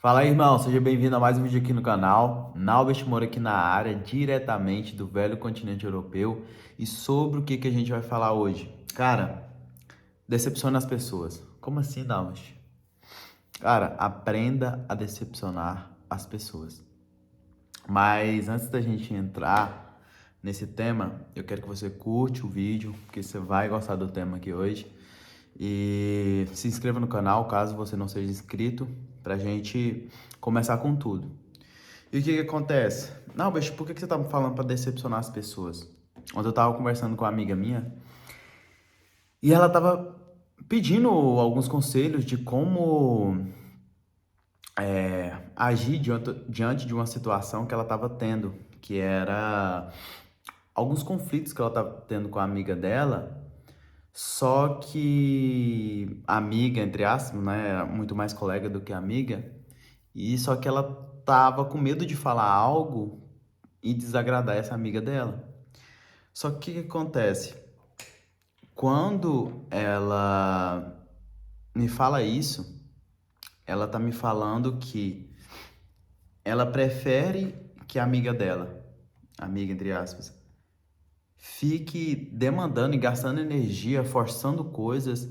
Fala aí, irmão, seja bem-vindo a mais um vídeo aqui no canal. Naubert Moura aqui na área, diretamente do velho continente europeu. E sobre o que a gente vai falar hoje? Cara, decepciona as pessoas. Como assim, Naubert? Cara, aprenda a decepcionar as pessoas. Mas antes da gente entrar nesse tema, eu quero que você curte o vídeo, porque você vai gostar do tema aqui hoje. E se inscreva no canal, caso você não seja inscrito, pra gente começar com tudo. E o que acontece? Não, bicho, por que você tá me falando pra decepcionar as pessoas? Ontem eu tava conversando com uma amiga minha e ela tava pedindo alguns conselhos de como agir diante de uma situação que ela tava tendo, que era alguns conflitos que ela tava tendo com a amiga dela, só que a amiga, entre aspas, né, era muito mais colega do que amiga, e só que ela tava com medo de falar algo e desagradar essa amiga dela. Só que o que acontece? Quando ela me fala isso, ela tá me falando que ela prefere que a amiga dela, amiga entre aspas, fique demandando e gastando energia, forçando coisas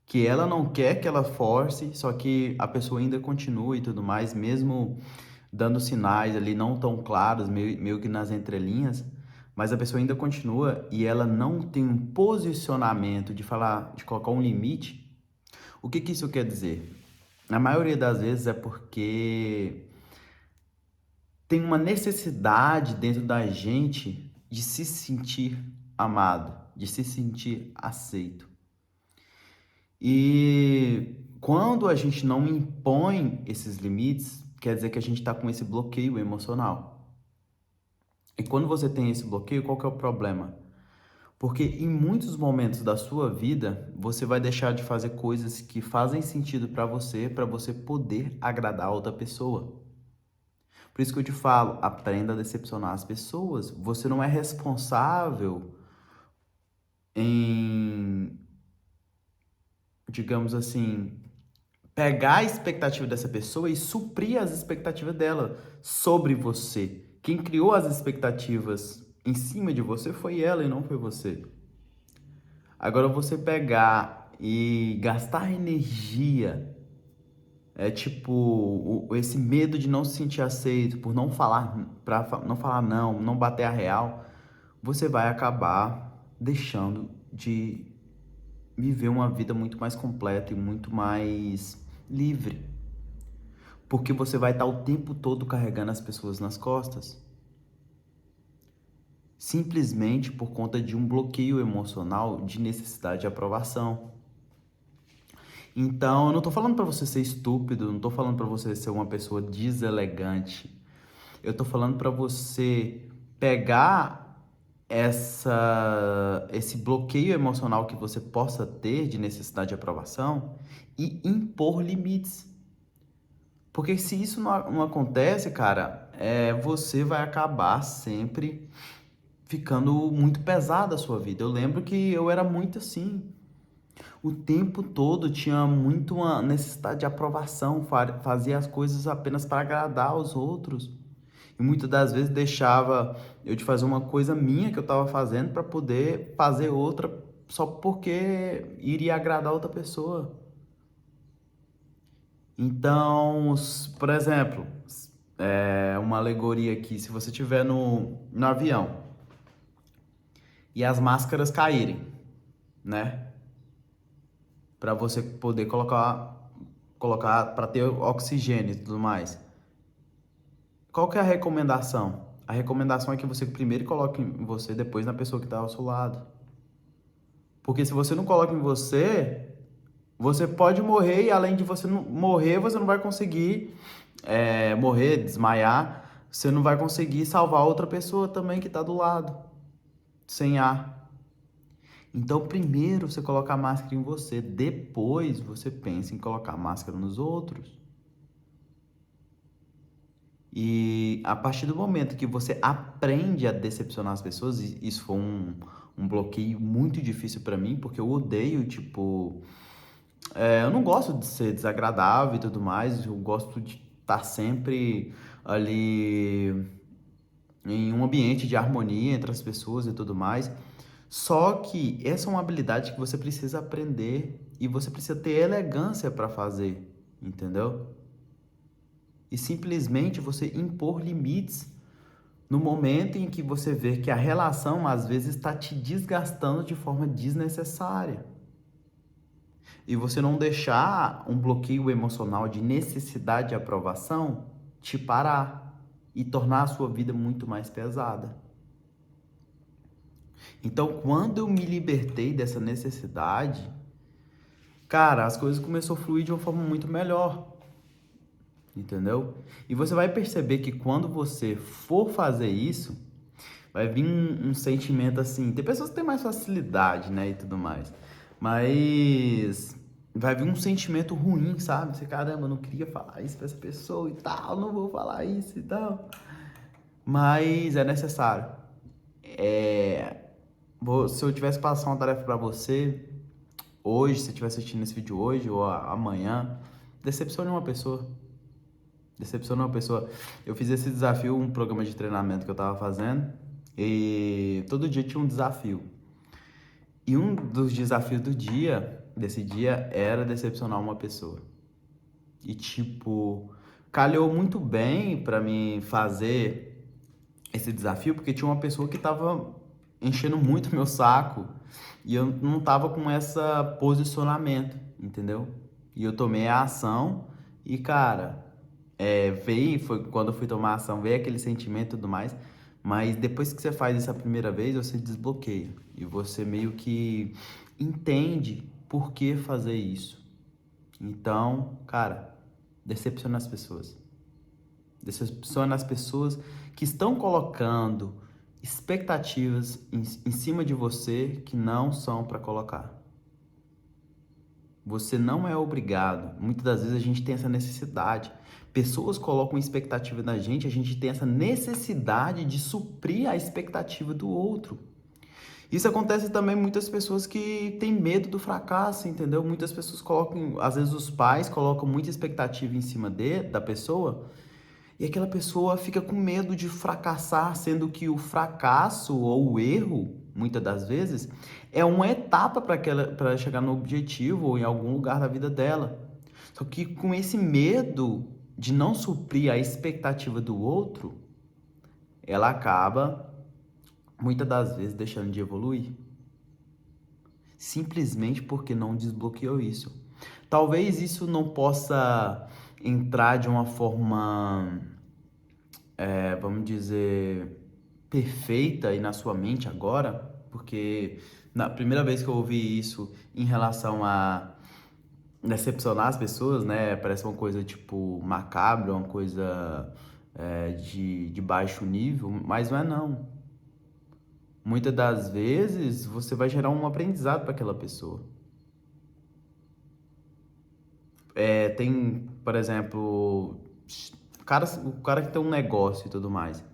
que ela não quer que ela force, só que a pessoa ainda continua e tudo mais, mesmo dando sinais ali não tão claros, meio que nas entrelinhas, mas a pessoa ainda continua e ela não tem um posicionamento de falar, de colocar um limite. O que isso quer dizer? Na maioria das vezes é porque tem uma necessidade dentro da gente de se sentir amado, de se sentir aceito. E quando a gente não impõe esses limites, quer dizer que a gente está com esse bloqueio emocional. E quando você tem esse bloqueio, qual que é o problema? Porque em muitos momentos da sua vida, você vai deixar de fazer coisas que fazem sentido para você poder agradar a outra pessoa. Por isso que eu te falo, aprenda a decepcionar as pessoas. Você não é responsável em, digamos assim, pegar a expectativa dessa pessoa e suprir as expectativas dela sobre você. Quem criou as expectativas em cima de você foi ela e não foi você. Agora você pegar e gastar energia, tipo esse medo de não se sentir aceito, por não falar, não falar não, não bater a real, você vai acabar deixando de viver uma vida muito mais completa e muito mais livre. Porque você vai estar o tempo todo carregando as pessoas nas costas. Simplesmente por conta de um bloqueio emocional de necessidade de aprovação. Então, eu não tô falando para você ser estúpido, não tô falando para você ser uma pessoa deselegante. Eu tô falando para você pegar esse bloqueio emocional que você possa ter de necessidade de aprovação e impor limites. Porque se isso não acontece, cara, você vai acabar sempre ficando muito pesada a sua vida. Eu lembro que eu era muito assim. O tempo todo tinha muito uma necessidade de aprovação, fazia as coisas apenas para agradar aos outros. E muitas das vezes deixava eu de fazer uma coisa minha que eu estava fazendo para poder fazer outra só porque iria agradar outra pessoa. Então, por exemplo, uma alegoria aqui, se você estiver no avião e as máscaras caírem, né? Para você poder colocar para ter oxigênio e tudo mais. Qual que é a recomendação? A recomendação é que você primeiro coloque em você, depois na pessoa que está ao seu lado. Porque se você não coloca em você, você pode morrer e além de você não morrer, você não vai conseguir morrer, desmaiar, você não vai conseguir salvar outra pessoa também que está do lado, sem ar. Então, primeiro você coloca a máscara em você, depois você pensa em colocar a máscara nos outros. E a partir do momento que você aprende a decepcionar as pessoas, e isso foi um bloqueio muito difícil pra mim, porque eu odeio, tipo, eu não gosto de ser desagradável e tudo mais, eu gosto de tá sempre ali em um ambiente de harmonia entre as pessoas e tudo mais. Só que essa é uma habilidade que você precisa aprender e você precisa ter elegância para fazer, entendeu? E simplesmente você impor limites no momento em que você vê que a relação às vezes está te desgastando de forma desnecessária. E você não deixar um bloqueio emocional de necessidade de aprovação te parar e tornar a sua vida muito mais pesada. Então, quando eu me libertei dessa necessidade, cara, as coisas começaram a fluir de uma forma muito melhor, entendeu? E você vai perceber que quando você for fazer isso, vai vir um sentimento assim. Tem pessoas que têm mais facilidade, né, e tudo mais. Mas vai vir um sentimento ruim, sabe? Você, caramba, eu não queria falar isso pra essa pessoa e tal, não vou falar isso e tal. Mas é necessário. Se eu tivesse passado uma tarefa pra você hoje, se você estiver assistindo esse vídeo hoje ou amanhã, decepcione uma pessoa. Decepcione uma pessoa. Eu fiz esse desafio, um programa de treinamento que eu tava fazendo, e todo dia tinha um desafio. E um dos desafios desse dia, era decepcionar uma pessoa. E tipo, calhou muito bem pra mim fazer esse desafio, porque tinha uma pessoa que tava enchendo muito meu saco e eu não tava com esse posicionamento, entendeu? E eu tomei a ação e, cara, foi quando eu fui tomar a ação, veio aquele sentimento e tudo mais, mas depois que você faz isso a primeira vez, você desbloqueia e você meio que entende por que fazer isso. Então, cara, decepciona as pessoas. Decepciona as pessoas que estão colocando expectativas em cima de você que não são para colocar. Você não é obrigado. Muitas das vezes a gente tem essa necessidade. Pessoas colocam expectativa na gente, a gente tem essa necessidade de suprir a expectativa do outro. Isso acontece também com muitas pessoas que têm medo do fracasso, entendeu? Muitas pessoas colocam, às vezes os pais colocam muita expectativa em cima da pessoa e aquela pessoa fica com medo de fracassar, sendo que o fracasso ou o erro, muitas das vezes, é uma etapa para chegar no objetivo ou em algum lugar da vida dela. Só que com esse medo de não suprir a expectativa do outro, ela acaba, muitas das vezes, deixando de evoluir. Simplesmente porque não desbloqueou isso. Talvez isso não possa entrar de uma forma, vamos dizer, perfeita aí na sua mente agora, porque na primeira vez que eu ouvi isso em relação a decepcionar as pessoas, né, parece uma coisa tipo macabra, uma coisa de baixo nível, mas não é não. Muitas das vezes você vai gerar um aprendizado para aquela pessoa. Tem, por exemplo, o cara que tem um negócio e tudo mais.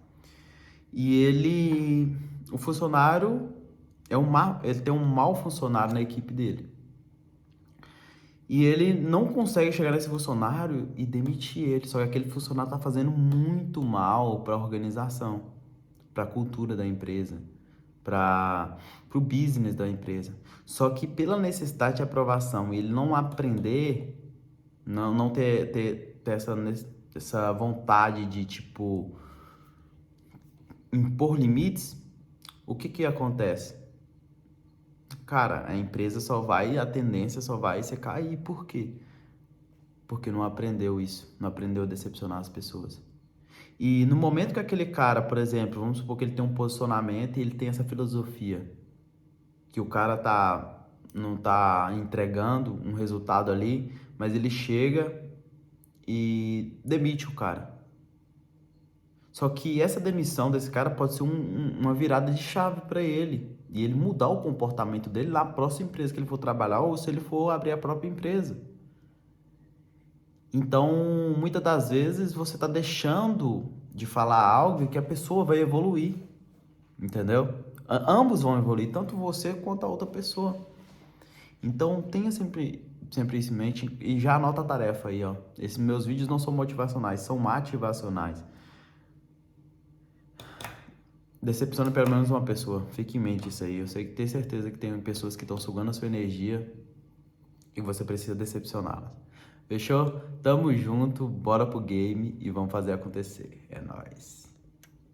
E o funcionário ele tem um mau funcionário na equipe dele. E ele não consegue chegar nesse funcionário e demitir ele. Só que aquele funcionário está fazendo muito mal para a organização, para a cultura da empresa, para o business da empresa. Só que pela necessidade de aprovação, ele não aprender, não ter essa vontade de, tipo, impor limites, o que acontece? Cara, a tendência só vai ser cair. Por quê? Porque não aprendeu isso, não aprendeu a decepcionar as pessoas. E no momento que aquele cara, por exemplo, vamos supor que ele tem um posicionamento e ele tem essa filosofia, que o cara não tá entregando um resultado ali, mas ele chega e demite o cara. Só que essa demissão desse cara pode ser uma virada de chave para ele. E ele mudar o comportamento dele na próxima empresa que ele for trabalhar ou se ele for abrir a própria empresa. Então, muitas das vezes você está deixando de falar algo que a pessoa vai evoluir, entendeu? Ambos vão evoluir, tanto você quanto a outra pessoa. Então, tenha sempre sempre isso em mente. E já anota a tarefa aí, ó. Esses meus vídeos não são motivacionais, são motivacionais. Decepciona pelo menos uma pessoa. Fique em mente isso aí. Eu sei que tenho certeza que tem pessoas que estão sugando a sua energia e você precisa decepcioná-las. Fechou? Tamo junto, bora pro game e vamos fazer acontecer. É nóis.